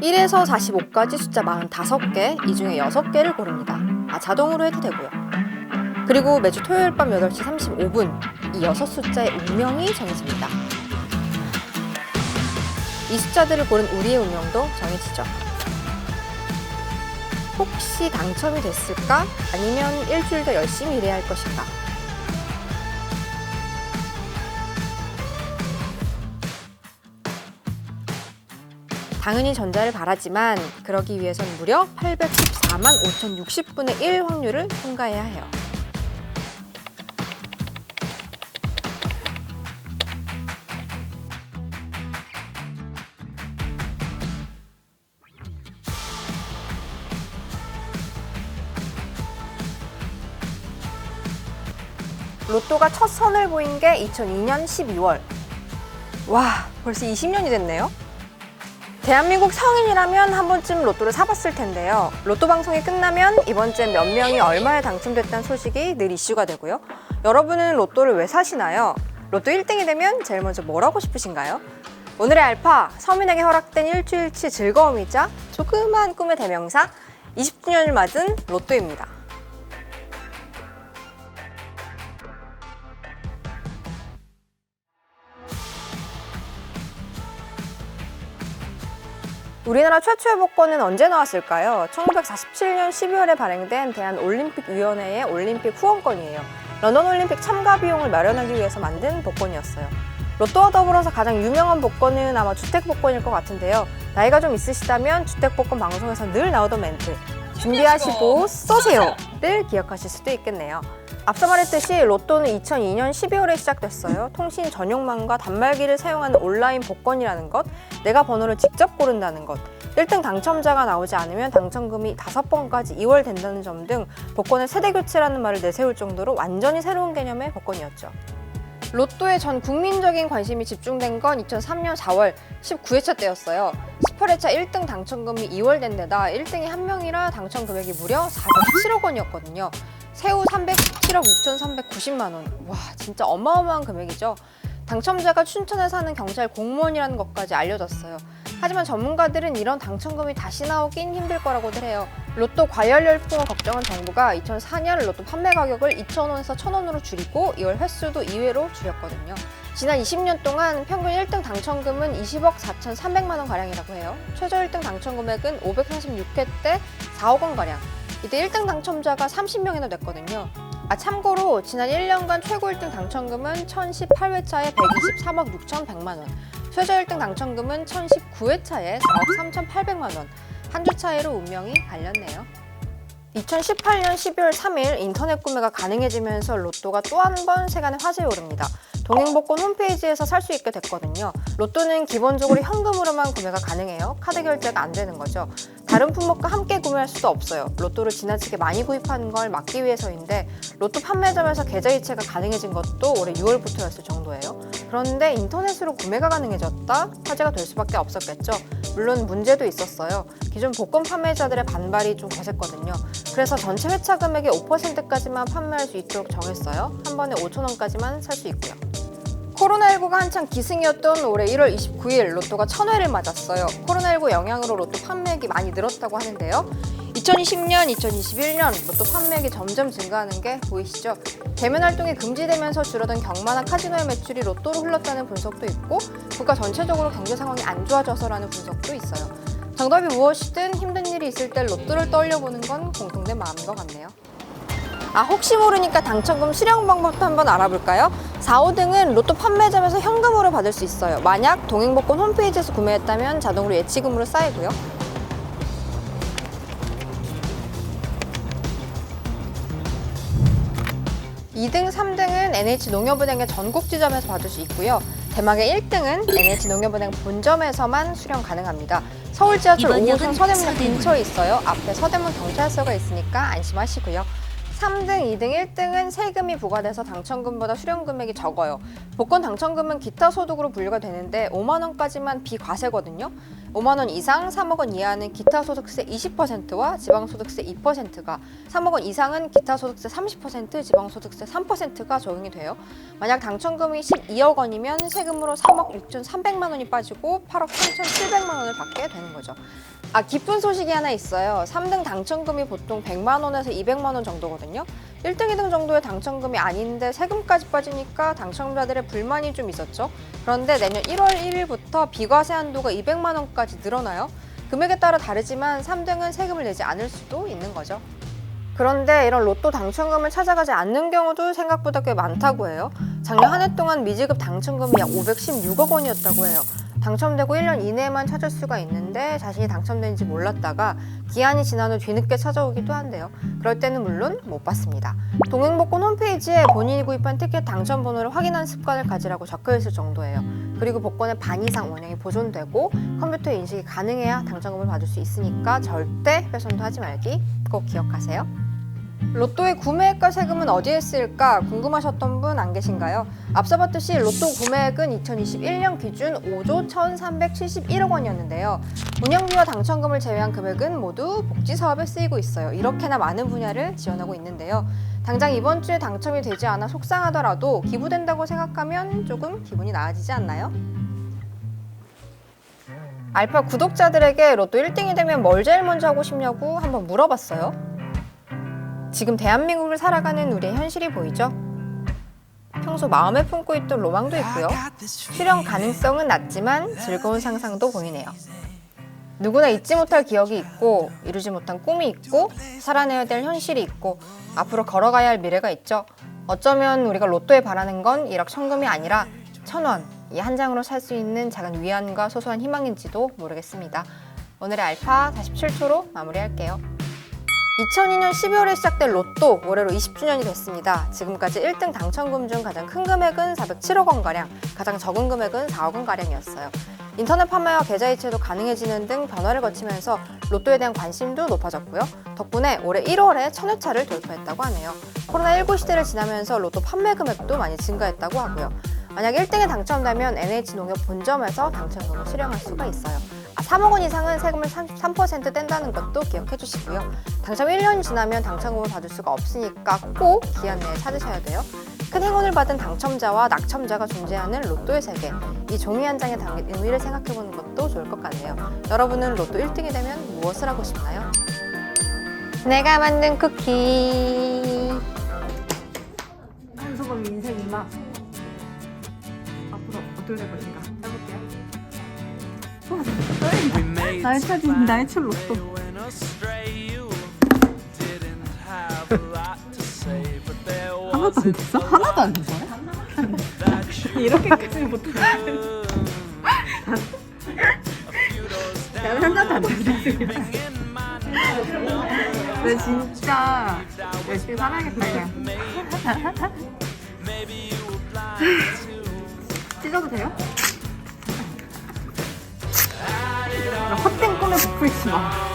1에서 45까지 숫자 45개, 이 중에 6개를 고릅니다. 자동으로 해도 되고요. 그리고 매주 토요일 밤 8시 35분, 이 6숫자의 운명이 정해집니다. 이 숫자들을 고른 우리의 운명도 정해지죠. 혹시 당첨이 됐을까? 아니면 일주일 더 열심히 일해야 할 것인가? 당연히 전자를 바라지만 그러기 위해선 무려 814만 5060분의 1 확률을 통과해야 해요. 로또가 첫 선을 보인 게 2002년 12월. 와, 벌써 20년이 됐네요. 대한민국 성인이라면 한 번쯤 로또를 사봤을 텐데요. 로또 방송이 끝나면 이번 주에 몇 명이 얼마에 당첨됐다는 소식이 늘 이슈가 되고요. 여러분은 로또를 왜 사시나요? 로또 1등이 되면 제일 먼저 뭘 하고 싶으신가요? 오늘의 알파, 서민에게 허락된 일주일치 즐거움이자 조그만 꿈의 대명사, 20주년을 맞은 로또입니다. 우리나라 최초의 복권은 언제 나왔을까요? 1947년 12월에 발행된 대한올림픽위원회의 올림픽 후원권이에요. 런던 올림픽 참가 비용을 마련하기 위해서 만든 복권이었어요. 로또와 더불어서 가장 유명한 복권은 아마 주택복권일 것 같은데요. 나이가 좀 있으시다면 주택복권 방송에서 늘 나오던 멘트, 준비하시고 쏘세요를 기억하실 수도 있겠네요. 앞서 말했듯이 로또는 2002년 12월에 시작됐어요. 통신 전용망과 단말기를 사용하는 온라인 복권이라는 것, 내가 번호를 직접 고른다는 것, 1등 당첨자가 나오지 않으면 당첨금이 5번까지 이월된다는 점 등 복권의 세대교체라는 말을 내세울 정도로 완전히 새로운 개념의 복권이었죠. 로또에 전 국민적인 관심이 집중된 건 2003년 4월 19회차 때였어요. 18회차 1등 당첨금이 2월된 데다 1등이 한 명이라 당첨 금액이 무려 407억 원이었거든요. 세후 317억 6,390만 원. 와, 진짜 어마어마한 금액이죠. 당첨자가 춘천에 사는 경찰 공무원이라는 것까지 알려졌어요. 하지만 전문가들은 이런 당첨금이 다시 나오긴 힘들 거라고들 해요. 로또 과열 열풍을 걱정한 정부가 2004년 로또 판매 가격을 2,000원에서 1,000원으로 줄이고 2월 횟수도 2회로 줄였거든요. 지난 20년 동안 평균 1등 당첨금은 20억 4,300만 원 가량이라고 해요. 최저 1등 당첨 금액은 546회 때 4억 원 가량. 이때 1등 당첨자가 30명이나 됐거든요. 참고로 지난 1년간 최고 1등 당첨금은 1018회차에 123억 6,100만 원, 최저 1등 당첨금은 1019회차에 4억 3,800만 원, 한 주 차이로 운명이 갈렸네요. 2018년 12월 3일 인터넷 구매가 가능해지면서 로또가 또 한 번 세간의 화제에 오릅니다. 동행복권 홈페이지에서 살 수 있게 됐거든요. 로또는 기본적으로 현금으로만 구매가 가능해요. 카드 결제가 안 되는 거죠. 다른 품목과 함께 구매할 수도 없어요. 로또를 지나치게 많이 구입하는 걸 막기 위해서인데 로또 판매점에서 계좌 이체가 가능해진 것도 올해 6월부터였을 정도예요. 그런데 인터넷으로 구매가 가능해졌다? 화제가 될 수밖에 없었겠죠. 물론 문제도 있었어요. 기존 복권 판매자들의 반발이 좀 거셌거든요. 그래서 전체 회차 금액의 5%까지만 판매할 수 있도록 정했어요. 한 번에 5,000원까지만 살 수 있고요. 코로나19가 한창 기승이었던 올해 1월 29일 로또가 1,000회를 맞았어요. 코로나19 영향으로 로또 판매액이 많이 늘었다고 하는데요. 2020년, 2021년 로또 판매액이 점점 증가하는 게 보이시죠? 대면 활동이 금지되면서 줄어든 경마나 카지노의 매출이 로또로 흘렀다는 분석도 있고 국가 전체적으로 경제 상황이 안 좋아져서라는 분석도 있어요. 정답이 무엇이든 힘든 일이 있을 때 로또를 떠올려보는 건 공통된 마음인 것 같네요. 혹시 모르니까 당첨금 수령 방법도 한번 알아볼까요? 4, 5등은 로또 판매점에서 현금으로 받을 수 있어요. 만약 동행복권 홈페이지에서 구매했다면 자동으로 예치금으로 쌓이고요. 2등, 3등은 NH농협은행의 전국 지점에서 받을 수 있고요. 대망의 1등은 NH농협은행 본점에서만 수령 가능합니다. 서울 지하철 5호선 서대문역 근처에 있어요. 앞에 서대문 경찰서가 있으니까 안심하시고요. 3등, 2등, 1등은 세금이 부과돼서 당첨금보다 수령 금액이 적어요. 복권 당첨금은 기타 소득으로 분류가 되는데 5만 원까지만 비과세거든요. 5만 원 이상, 3억 원 이하는 기타 소득세 20%와 지방소득세 2%가, 3억 원 이상은 기타 소득세 30%, 지방소득세 3%가 적용이 돼요. 만약 당첨금이 12억 원이면 세금으로 3억 6,300만 원이 빠지고 8억 3,700만 원을 받게 되는 거죠. 기쁜 소식이 하나 있어요. 3등 당첨금이 보통 100만 원에서 200만 원 정도거든요. 1등, 2등 정도의 당첨금이 아닌데 세금까지 빠지니까 당첨자들의 불만이 좀 있었죠. 그런데 내년 1월 1일부터 비과세 한도가 200만 원까지 늘어나요. 금액에 따라 다르지만 3등은 세금을 내지 않을 수도 있는 거죠. 그런데 이런 로또 당첨금을 찾아가지 않는 경우도 생각보다 꽤 많다고 해요. 작년 한 해 동안 미지급 당첨금이 약 516억 원이었다고 해요. 당첨되고 1년 이내에만 찾을 수가 있는데 자신이 당첨된지 몰랐다가 기한이 지난 후 뒤늦게 찾아오기도 한대요. 그럴 때는 물론 못 받습니다. 동행복권 홈페이지에 본인이 구입한 티켓 당첨 번호를 확인하는 습관을 가지라고 적혀있을 정도예요. 그리고 복권의 반 이상 원형이 보존되고 컴퓨터 인식이 가능해야 당첨금을 받을 수 있으니까 절대 훼손도 하지 말기 꼭 기억하세요. 로또의 구매액과 세금은 어디에 쓰일까 궁금하셨던 분 안 계신가요? 앞서 봤듯이 로또 구매액은 2021년 기준 5조 1,371억 원이었는데요. 운영비와 당첨금을 제외한 금액은 모두 복지사업에 쓰이고 있어요. 이렇게나 많은 분야를 지원하고 있는데요. 당장 이번 주에 당첨이 되지 않아 속상하더라도 기부된다고 생각하면 조금 기분이 나아지지 않나요? 알파 구독자들에게 로또 1등이 되면 뭘 제일 먼저 하고 싶냐고 한번 물어봤어요. 지금 대한민국을 살아가는 우리의 현실이 보이죠? 평소 마음에 품고 있던 로망도 있고요. 실현 가능성은 낮지만 즐거운 상상도 보이네요. 누구나 잊지 못할 기억이 있고 이루지 못한 꿈이 있고 살아내야 될 현실이 있고 앞으로 걸어가야 할 미래가 있죠. 어쩌면 우리가 로또에 바라는 건 1억 천금이 아니라 1,000원, 이 한 장으로 살 수 있는 작은 위안과 소소한 희망인지도 모르겠습니다. 오늘의 알파 47초로 마무리할게요. 2002년 12월에 시작된 로또, 올해로 20주년이 됐습니다. 지금까지 1등 당첨금 중 가장 큰 금액은 407억 원가량, 가장 적은 금액은 4억 원가량이었어요. 인터넷 판매와 계좌이체도 가능해지는 등 변화를 거치면서 로또에 대한 관심도 높아졌고요. 덕분에 올해 1월에 1000회차를 돌파했다고 하네요. 코로나19 시대를 지나면서 로또 판매 금액도 많이 증가했다고 하고요. 만약 1등에 당첨되면 NH농협 본점에서 당첨금을 수령할 수가 있어요. 3억 원 이상은 세금을 33% 뗀다는 것도 기억해 주시고요. 당첨 1년이 지나면 당첨금을 받을 수가 없으니까 꼭 기한 내에 찾으셔야 돼요. 큰 행운을 받은 당첨자와 낙첨자가 존재하는 로또의 세계. 이 종이 한 장에 담긴 의미를 생각해보는 것도 좋을 것 같네요. 여러분은 로또 1등이 되면 무엇을 하고 싶나요? 내가 만든 쿠키. 한소범 인생이막 앞으로 어떻게 될 것인가 해볼게요. 나의 차진 나의 첫 로또. 하나도 안 됐어? 하나도 안 됐어? 이렇게까지 못해. 나는 하나도 안 됐어. 나 진짜 열심히 살아야겠다 그냥. 찢어도 돼요? 헛된 꿈에 부풀지 마.